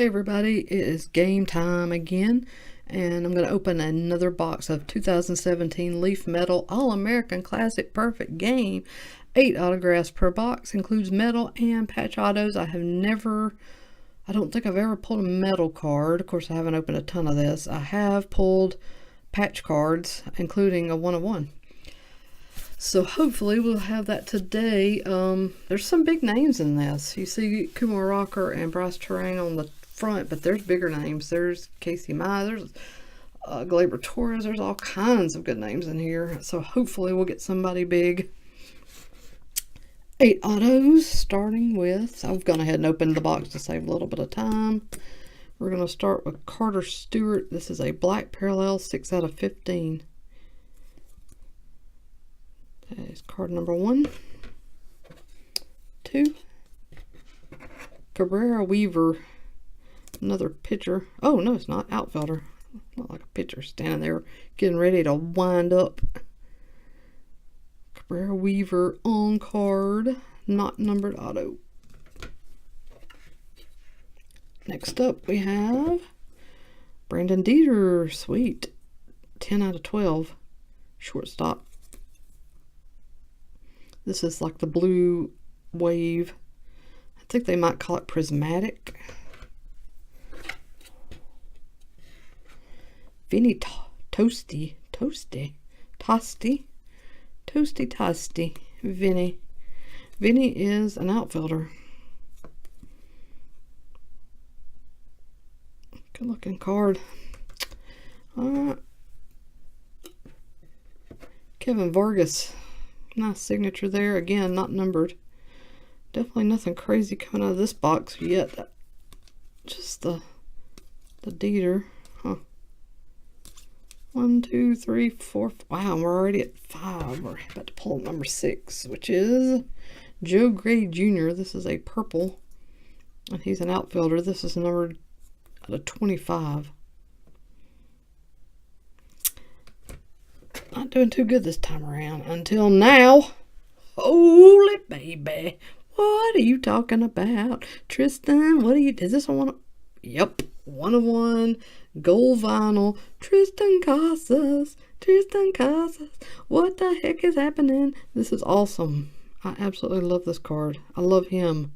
Hey everybody, it is game time again, and I'm going to open another box of 2017 Leaf Metal All-American Classic Perfect Game. 8 autographs per box, includes metal and patch autos. I don't think I've ever pulled a metal card. Of course, I haven't opened a ton of this. I have pulled patch cards, including a 1-of-1. So hopefully we'll have that today. There's some big names in this. You see Kumar Rocker and Brice Turang on the front, but there's bigger names. There's Casey Mize, there's Gleyber Torres. There's all kinds of good names in here. So hopefully we'll get somebody big. 8 autos, starting with, I've gone ahead and opened the box to save a little bit of time. We're going to start with Carter Stewart. This is a black parallel, 6 out of 15. That is card number 1. 2. Cabrera Weaver. Another pitcher. Oh, no, it's not. Outfielder. Not like a pitcher standing there getting ready to wind up. Cabrera Weaver on card. Not numbered auto. Next up we have Brandon Dieter. Sweet. 10 out of 12. Shortstop. This is like the blue wave. I think they might call it prismatic. Vinny Toasty. Vinny. Vinny is an outfielder. Good looking card. Kevin Vargas. Nice signature there. Again, not numbered. Definitely nothing crazy coming out of this box yet. Just the Dieter. Huh. 1, 2, 3, 4. Wow, we're already at 5. We're about to pull number 6, which is Joe Gray Jr. This is a purple, and he's an outfielder. This is numbered out of 25. Not doing too good this time around until now. Holy baby, what are you talking about, Tristan? What are you? Is this a one? Yep, 1-of-1 gold vinyl. Tristan Casas. What the heck is happening? This is awesome. I absolutely love this card. I love him.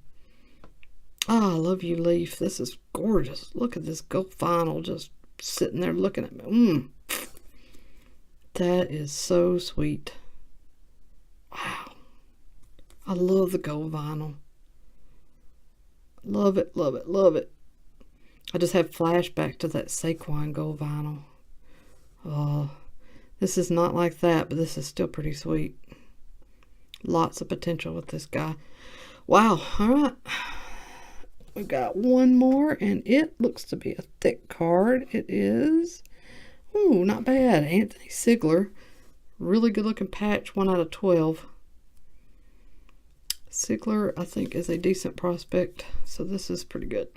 Ah, I love you, Leaf. This is gorgeous. Look at this gold vinyl just sitting there looking at me. That is so sweet. Wow. I love the gold vinyl. Love it, love it, love it. I just have flashback to that Saquon gold vinyl. Oh, this is not like that, but this is still pretty sweet. Lots of potential with this guy. Wow. All right. We've got one more, and it looks to be a thick card. It is... Ooh, not bad. Anthony Sigler. Really good looking patch. 1 out of 12. Sigler, I think, is a decent prospect. So this is pretty good.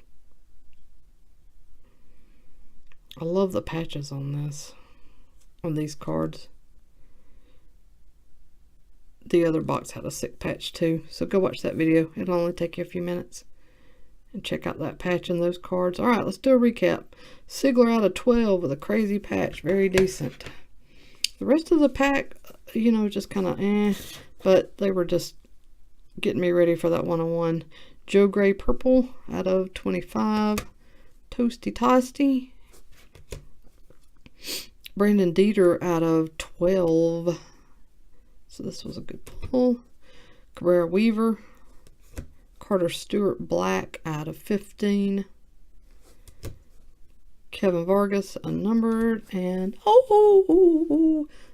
I love the patches on this. On these cards. The other box had a sick patch too. So go watch that video. It'll only take you a few minutes. And check out that patch in those cards. Alright, let's do a recap. Sigler out of 12 with a crazy patch. Very decent. The rest of the pack, you know, just kind of but they were just getting me ready for that 1-on-1. Joe Gray purple out of 25. Toasty. Brandon Dieter out of 12. So this was a good pull. Cabrera Weaver. Carter Stewart black out of 15. Kevin Vargas unnumbered. And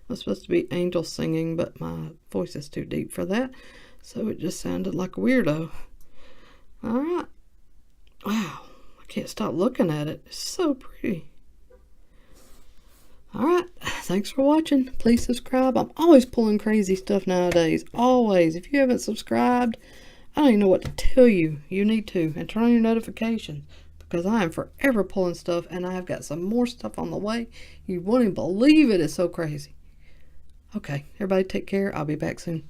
that's supposed to be angel singing, but my voice is too deep for that, so it just sounded like a weirdo. Alright. Wow, I can't stop looking at it. It's so pretty. Alright, thanks for watching. Please subscribe. I'm always pulling crazy stuff nowadays. Always. If you haven't subscribed, I don't even know what to tell you. You need to. And turn on your notifications, because I am forever pulling stuff, and I have got some more stuff on the way. You won't even believe it. It's so crazy. Okay, everybody take care. I'll be back soon.